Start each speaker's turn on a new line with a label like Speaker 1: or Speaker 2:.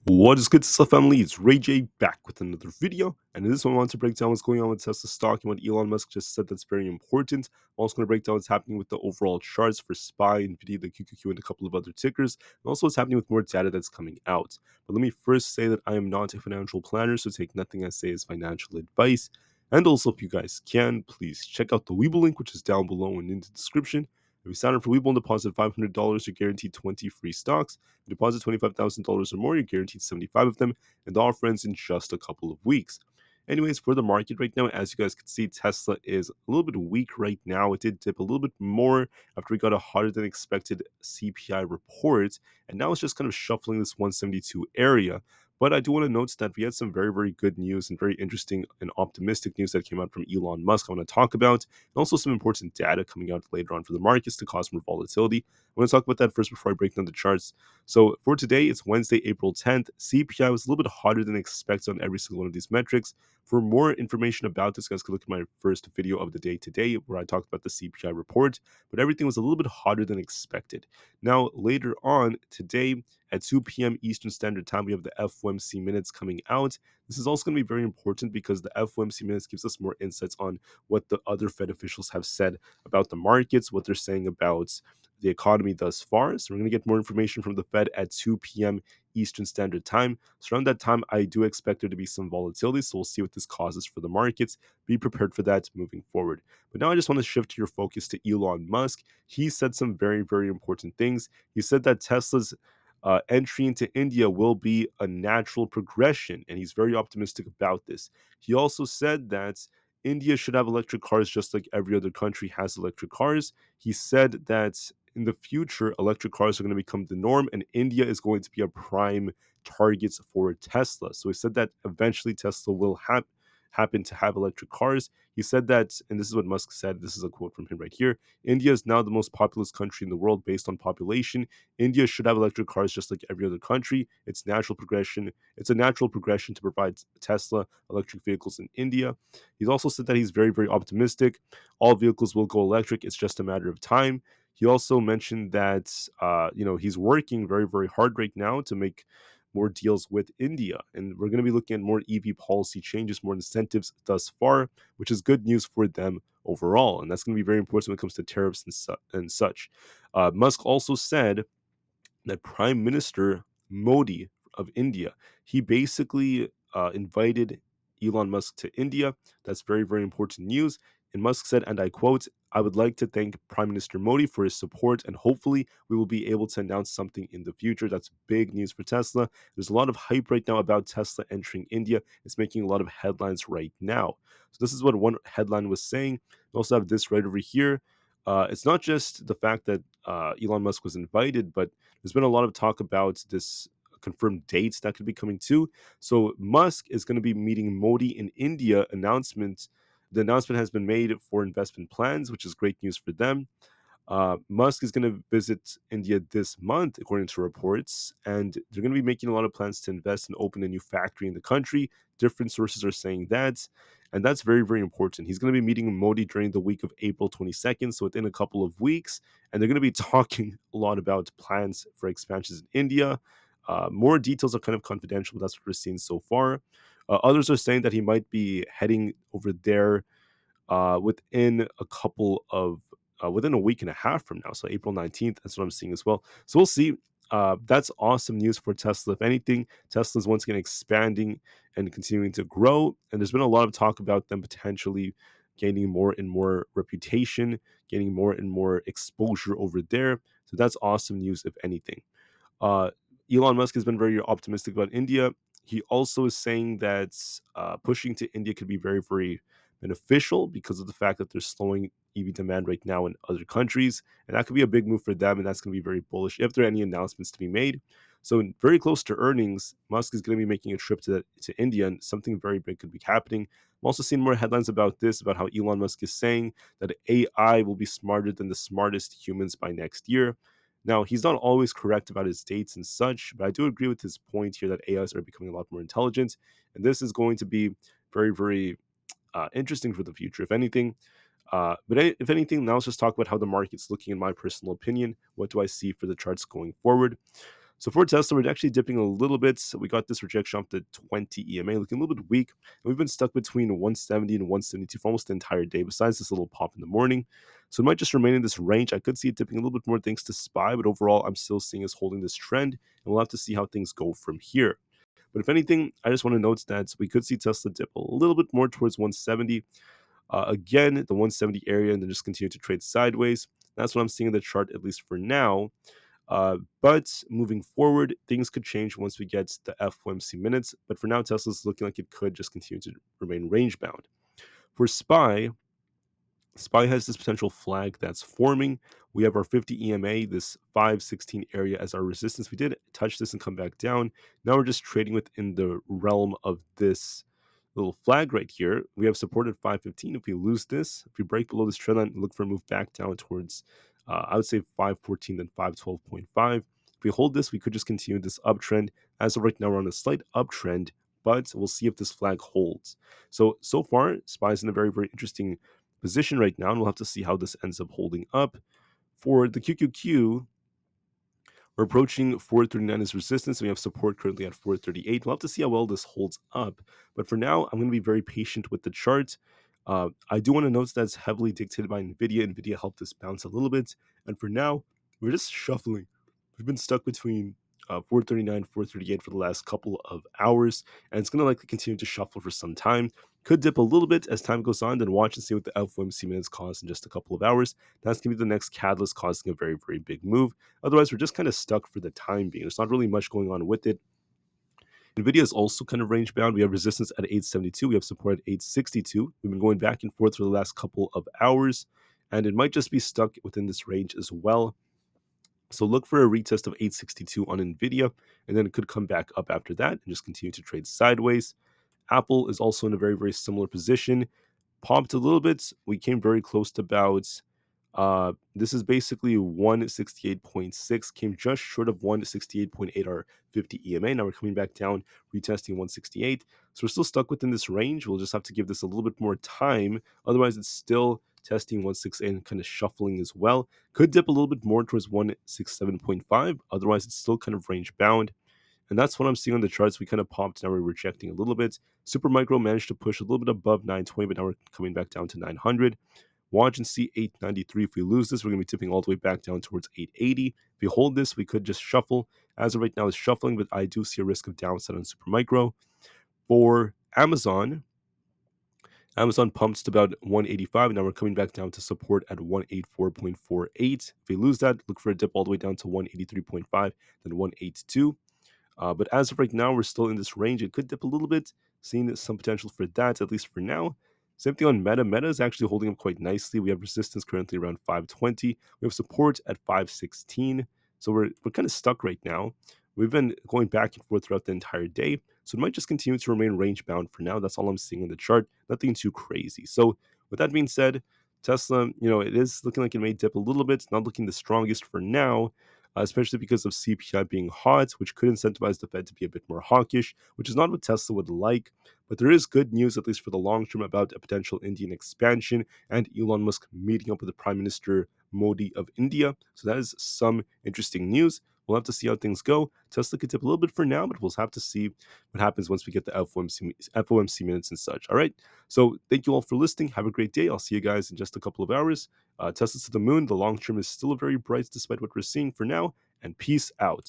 Speaker 1: What is good, Tsla family? It's Ray J back with another video, and in this one I want to break down what's going on with Tesla stock and what Elon Musk just said that's very important. I'm also going to break down what's happening with the overall charts for SPY, Nvda, the QQQ, and a couple of other tickers, and also what's happening with more data that's coming out. But let me first say that I am not a financial planner, so take nothing I say as financial advice. And also, if you guys can, please check out the Webull link, which is down below and in the description. If you sign up for Webull and deposit $500, you're guaranteed 20 free stocks. Deposit $25,000 or more, you're guaranteed 75 of them, and all friends in just a couple of weeks. Anyways, for the market right now, as you guys can see, Tesla is a little bit weak right now. It did dip a little bit more after we got a hotter than expected CPI report, and now it's just kind of shuffling this 172 area. But I do want to note that we had some very, very good news and very interesting and optimistic news that came out from Elon Musk I want to talk about, and also some important data coming out later on for the markets to cause more volatility. I want to talk about that first before I break down the charts. So for today, it's Wednesday, April 10th. CPI was a little bit hotter than expected on every single one of these metrics. For more information about this, guys can look at my first video of the day today where I talked about the CPI report, but everything was a little bit hotter than expected. Now, later on today at 2 p.m. Eastern Standard Time, we have the FOMC minutes coming out. This is also going to be very important because the FOMC minutes gives us more insights on what the other Fed officials have said about the markets, what they're saying about the economy thus far. So we're going to get more information from the Fed at 2 p.m. Eastern Standard Time. So around that time, I do expect there to be some volatility. So we'll see what this causes for the markets. Be prepared for that moving forward. But now I just want to shift your focus to Elon Musk. He said some very, very important things. He said that Tesla's entry into India will be a natural progression, and he's very optimistic about this. He also said that India should have electric cars just like every other country has electric cars. He said that in the future, electric cars are going to become the norm, and India is going to be a prime target for Tesla. So he said that eventually Tesla will happen to have electric cars. He said that, and this is what Musk said, this is a quote from him right here: India is now the most populous country in the world based on population. India should have electric cars just like every other country. It's natural progression. It's a natural progression to provide Tesla electric vehicles in India. He's also said that he's very, very optimistic. All vehicles will go electric. It's just a matter of time. He also mentioned that he's working very, very hard right now to make more deals with India, and we're going to be looking at more EV policy changes, more incentives thus far, which is good news for them overall, and that's going to be very important when it comes to tariffs and such. Musk also said that Prime Minister Modi of India, he basically invited Elon Musk to India. That's very, very important news. And Musk said, and I quote, "I would like to thank Prime Minister Modi for his support, and hopefully we will be able to announce something in the future." That's big news for Tesla. There's a lot of hype right now about Tesla entering India. It's making a lot of headlines right now. So this is what one headline was saying. We also have this right over here. It's not just the fact that Elon Musk was invited, but there's been a lot of talk about this confirmed dates that could be coming too. So Musk is going to be meeting Modi in India. The announcement has been made for investment plans, which is great news for them. Musk is going to visit India this month, according to reports, and they're going to be making a lot of plans to invest and open a new factory in the country. Different sources are saying that, and that's very, very important. He's going to be meeting Modi during the week of April 22nd, so within a couple of weeks, and they're going to be talking a lot about plans for expansions in India. More details are kind of confidential, but that's what we're seeing so far. Others are saying that he might be heading over there within a couple of within a week and a half from now. So April 19th, that's what I'm seeing as well. So we'll see. That's awesome news for Tesla. If anything, Tesla's once again expanding and continuing to grow. And there's been a lot of talk about them potentially gaining more and more reputation, gaining more and more exposure over there. So that's awesome news, if anything. Uh, Elon Musk has been very optimistic about India. He also is saying that pushing to India could be very, very beneficial because of the fact that they're slowing EV demand right now in other countries. And that could be a big move for them. And that's going to be very bullish if there are any announcements to be made. So, very close to earnings, Musk is going to be making a trip to India, and something very big could be happening. I'm also seeing more headlines about this, about how Elon Musk is saying that AI will be smarter than the smartest humans by next year. Now, he's not always correct about his dates and such, but I do agree with his point here that AIs are becoming a lot more intelligent, and this is going to be very, very interesting for the future, if anything. If anything, now let's just talk about how the market's looking in my personal opinion. What do I see for the charts going forward? So for Tesla, we're actually dipping a little bit. So we got this rejection off the 20 EMA, looking a little bit weak. And we've been stuck between 170 and 172 for almost the entire day, besides this little pop in the morning. So it might just remain in this range. I could see it dipping a little bit more thanks to SPY, but overall, I'm still seeing us holding this trend, and we'll have to see how things go from here. But if anything, I just want to note that we could see Tesla dip a little bit more towards 170. Again, the 170 area, and then just continue to trade sideways. That's what I'm seeing in the chart, at least for now. But moving forward, things could change once we get the FOMC minutes. But for now, Tesla's looking like it could just continue to remain range bound. For SPY has this potential flag that's forming. We have our 50 EMA, this 516 area as our resistance. We did touch this and come back down. Now we're just trading within the realm of this little flag right here. We have support at 515. If we lose this, if we break below this trend line, look for a move back down towards, I would say 514, then 512.5. If we hold this, we could just continue this uptrend. As of right now, we're on a slight uptrend, but we'll see if this flag holds. So far, SPY is in a very, very interesting position right now, and we'll have to see how this ends up holding up. For the QQQ, we're approaching 439 as resistance. And we have support currently at 438. We'll have to see how well this holds up. But for now, I'm going to be very patient with the chart. I do want to note that it's heavily dictated by Nvda. Nvda helped us bounce a little bit. And for now, we're just shuffling. We've been stuck between 439, 438 for the last couple of hours, and it's going to likely continue to shuffle for some time. Could dip a little bit as time goes on, then watch and see what the FOMC minutes cause in just a couple of hours. That's going to be the next catalyst causing a very, very big move. Otherwise, we're just kind of stuck for the time being. There's not really much going on with it. Nvidia is also kind of range bound. We have resistance at 872. We have support at 862. We've been going back and forth for the last couple of hours, and it might just be stuck within this range as well. So look for a retest of 862 on Nvidia, and then it could come back up after that and just continue to trade sideways. Aapl is also in a very, very similar position. Popped a little bit. We came very close to about, this is basically 168.6, came just short of 168.8 or 50 EMA. Now we're coming back down, retesting 168. So we're still stuck within this range. We'll just have to give this a little bit more time. Otherwise, it's still testing 168 and kind of shuffling as well. Could dip a little bit more towards 167.5. Otherwise, it's still kind of range bound. And that's what I'm seeing on the charts. We kind of popped, now we're rejecting a little bit. Supermicro managed to push a little bit above 920, but now we're coming back down to 900. Watch and see 893. If we lose this, we're going to be tipping all the way back down towards 880. If we hold this, we could just shuffle. As of right now, it's shuffling, but I do see a risk of downside on Supermicro. For Amazon pumped to about 185. Now we're coming back down to support at 184.48. If we lose that, look for a dip all the way down to 183.5, then 182. But as of right now, we're still in this range. It could dip a little bit, seeing some potential for that, at least for now. Same thing on Meta. Meta is actually holding up quite nicely. We have resistance currently around 520. We have support at 516. So we're kind of stuck right now. We've been going back and forth throughout the entire day. So it might just continue to remain range bound for now. That's all I'm seeing on the chart. Nothing too crazy. So with that being said, Tesla, it is looking like it may dip a little bit. It's not looking the strongest for now, especially because of CPI being hot, which could incentivize the Fed to be a bit more hawkish, which is not what Tesla would like. But there is good news, at least for the long term, about a potential Indian expansion and Elon Musk meeting up with the Prime Minister Modi of India. So that is some interesting news. We'll have to see how things go. Tesla could tip a little bit for now, but we'll have to see what happens once we get the FOMC minutes and such. All right. So thank you all for listening. Have a great day. I'll see you guys in just a couple of hours. Tesla to the moon. The long term is still very bright despite what we're seeing for now. And peace out.